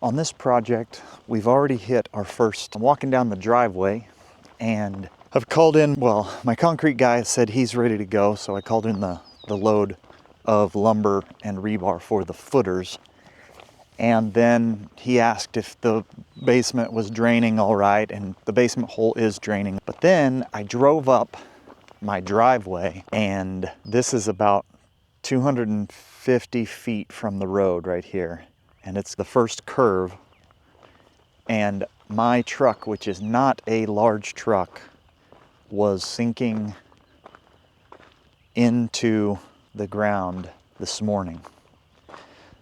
On this project, we've already hit our first. I'm walking down the driveway and I've called in, well, my concrete guy said he's ready to go, so I called in the load of lumber and rebar for the footers. And then he asked if the basement was draining all right, and the basement hole is draining. But then I drove up my driveway, and this is about 250 feet from the road right here. And it's the first curve, and my truck, which is not a large truck, was sinking into the ground this morning.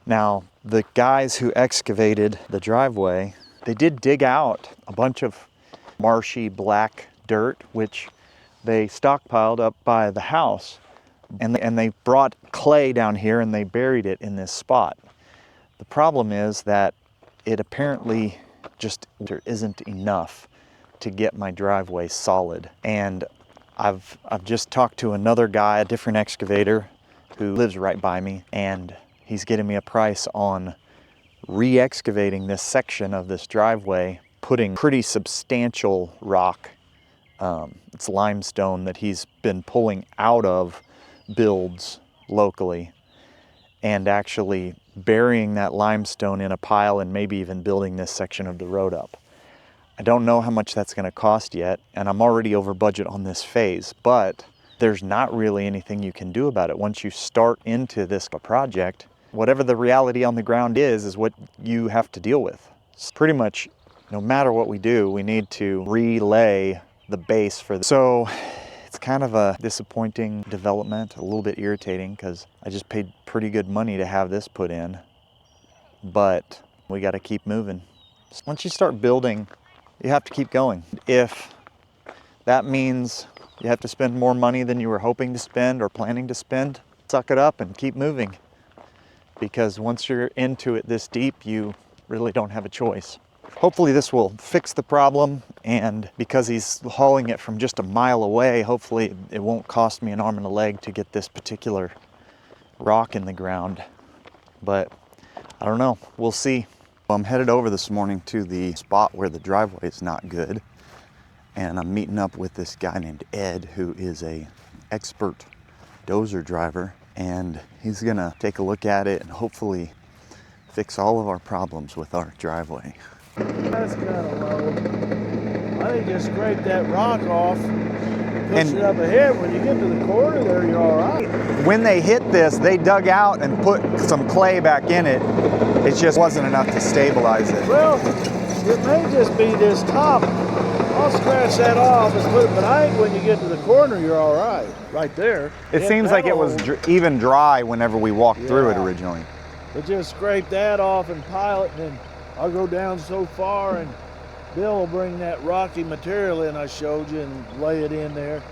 Now, the guys who excavated the driveway, they did dig out a bunch of marshy black dirt, which they stockpiled up by the house, and they brought clay down here and they buried it in this spot. The problem is that it apparently just isn't enough to get my driveway solid. And I've just talked to another guy, a different excavator who lives right by me, and he's getting me a price on re-excavating this section of this driveway, putting pretty substantial rock. It's limestone that he's been pulling out of builds locally, and actually burying that limestone in a pile and maybe even building this section of the road up. I don't know how much that's going to cost yet, and I'm already over budget on this phase, but there's not really anything you can do about it. Once you start into this project, whatever the reality on the ground is what you have to deal with. It's pretty much, no matter what we do, we need to relay the base for this. So it's kind of a disappointing development, a little bit irritating, because I just paid pretty good money to have this put in, but we got to keep moving. Once you start building, you have to keep going. If that means you have to spend more money than you were hoping to spend or planning to spend, suck it up and keep moving. Because once you're into it this deep, you really don't have a choice. Hopefully this will fix the problem, and because he's hauling it from just a mile away, hopefully it won't cost me an arm and a leg to get this particular rock in the ground. But I don't know, we'll see. I'm headed over this morning to the spot where the driveway is not good, and I'm meeting up with this guy named Ed, who is an expert dozer driver, and he's gonna take a look at it and hopefully fix all of our problems with our driveway. That's kind of low. I think just scrape that rock off, push it up ahead. When you get to the corner there, you're all right. When they hit this, they dug out and put some clay back in it. It just wasn't enough to stabilize it. Well, it may just be this top. I'll scratch that off and put it, but I think when you get to the corner, you're all right. Right there. It seems like it was even dry whenever we walked through it originally. But just scrape that off and pile it, and then I'll go down so far, and Bill will bring that rocky material in I showed you and lay it in there.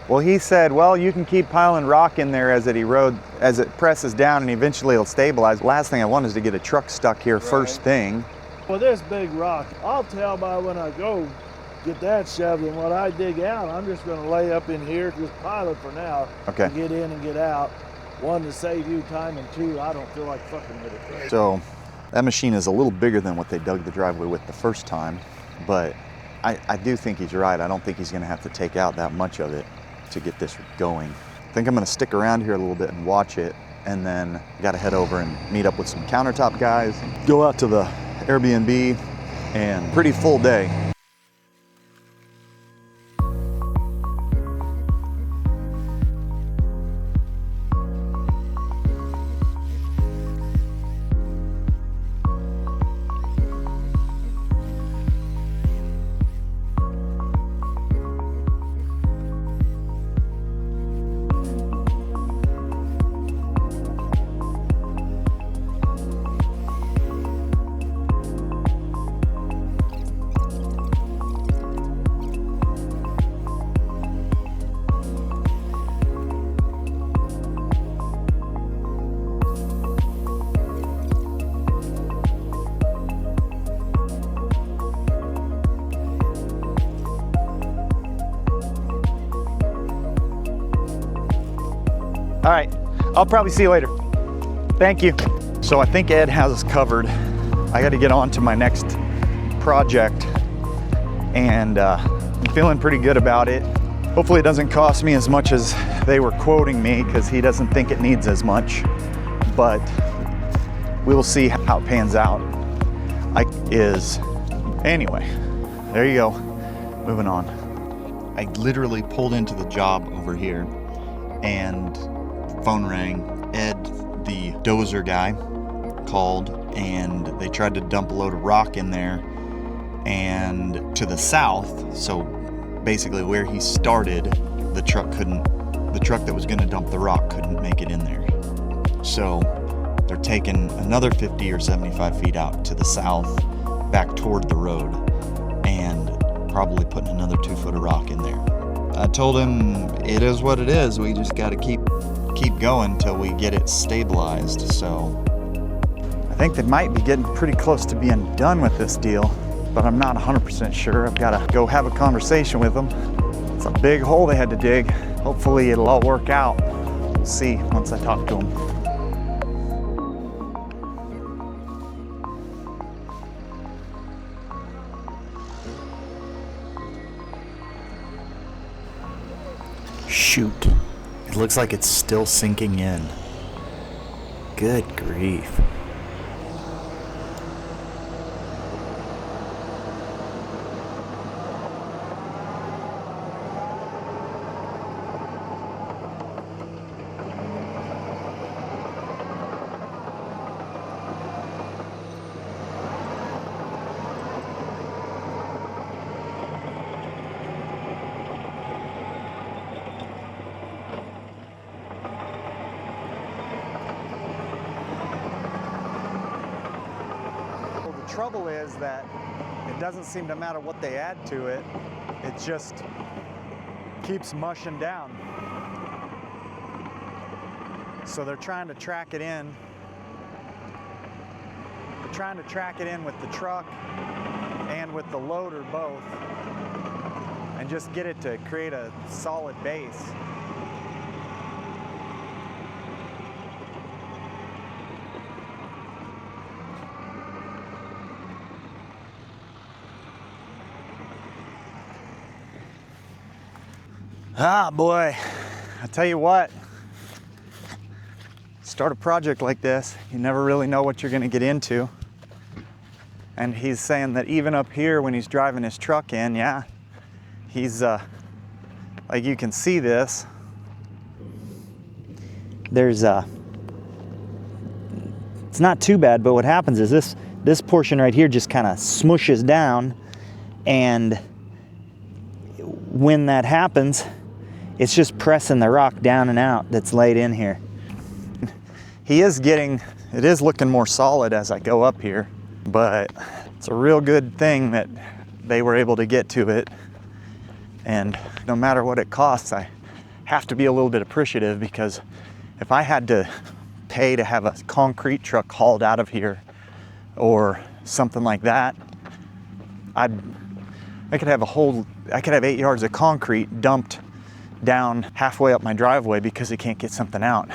Well, he said, well, you can keep piling rock in there as it presses down, and eventually it'll stabilize. Last thing I want is to get a truck stuck here first thing. Well, this big rock, I'll tell by when I go get that shoved, and what I dig out, I'm just going to lay up in here, just pile it for now. Okay. Get in and get out. One, to save you time, and two, I don't feel like fucking with it. So that machine is a little bigger than what they dug the driveway with the first time, but I do think he's right. I don't think he's going to have to take out that much of it to get this going. I think I'm going to stick around here a little bit and watch it, and then got to head over and meet up with some countertop guys, go out to the Airbnb, and pretty full day. All right, I'll probably see you later. Thank you. So I think Ed has us covered I got to get on to my next project, and I'm feeling pretty good about it. Hopefully it doesn't cost me as much as they were quoting me, because he doesn't think it needs as much, but we will see how it pans out. Anyway, there you go, moving on. I literally pulled into the job over here and phone rang. Ed, the dozer guy, called, and they tried to dump a load of rock in there, and to the south, so basically where he started, the truck that was going to dump the rock couldn't make it in there. So they're taking another 50 or 75 feet out to the south, back toward the road, and probably putting another 2 foot of rock in there. I told him it is what it is. We just got to keep going till we get it stabilized. So I think they might be getting pretty close to being done with this deal, but I'm not 100% sure. I've got to go have a conversation with them. It's a big hole they had to dig. Hopefully it'll all work out. We'll see once I talk to them. Shoot, it looks like it's still sinking in. Good grief. The trouble is that it doesn't seem to matter what they add to it, it just keeps mushing down. So they're trying to track it in. They're trying to track it in with the truck and with the loader both, and just get it to create a solid base. Ah, boy, I tell you what, start a project like this, you never really know what you're gonna get into. And he's saying that even up here when he's driving his truck in, yeah, he's, like you can see this, there's it's not too bad, but what happens is this portion right here just kind of smooshes down, and when that happens, it's just pressing the rock down and out that's laid in here. It is looking more solid as I go up here, but it's a real good thing that they were able to get to it. And no matter what it costs, I have to be a little bit appreciative, because if I had to pay to have a concrete truck hauled out of here or something like that, I could have 8 yards of concrete dumped down halfway up my driveway because they can't get something out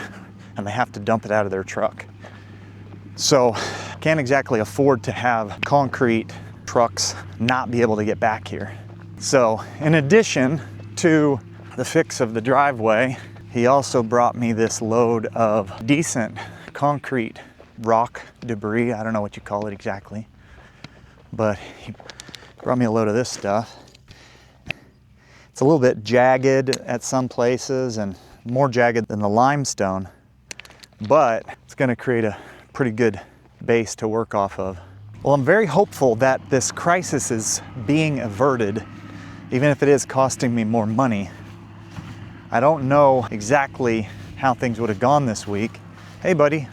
and they have to dump it out of their truck. So can't exactly afford to have concrete trucks not be able to get back here. So in addition to the fix of the driveway, he also brought me this load of decent concrete rock debris. I don't know what you call it exactly, but he brought me a load of this stuff. It's a little bit jagged at some places and more jagged than the limestone, but it's going to create a pretty good base to work off of. Well, I'm very hopeful that this crisis is being averted, even if it is costing me more money. I don't know exactly how things would have gone this week. Hey buddy,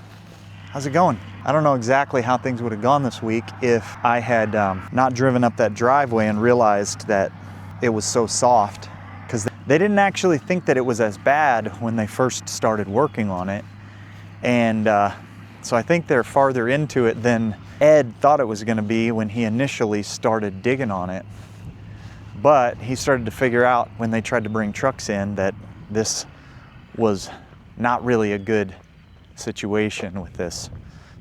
how's it going? I don't know exactly how things would have gone this week if I had not driven up that driveway and realized that it was so soft, because they didn't actually think that it was as bad when they first started working on it. And so I think they're farther into it than Ed thought it was going to be when he initially started digging on it. But he started to figure out when they tried to bring trucks in that this was not really a good situation with this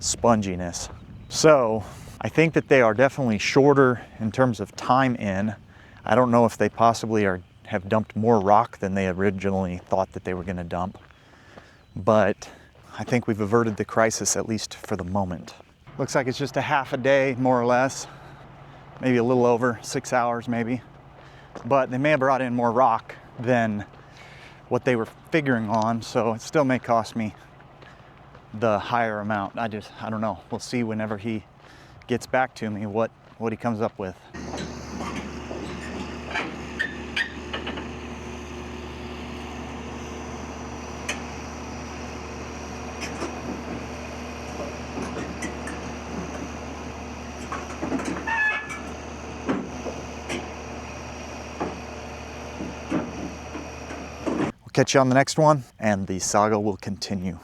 sponginess. So I think that they are definitely shorter in terms of time in. I don't know if they possibly have dumped more rock than they originally thought that they were going to dump, but I think we've averted the crisis, at least for the moment. Looks like it's just a half a day, more or less, maybe a little over 6 hours maybe, but they may have brought in more rock than what they were figuring on, so it still may cost me the higher amount. I don't know. We'll see whenever he gets back to me what he comes up with. We'll catch you on the next one, and the saga will continue.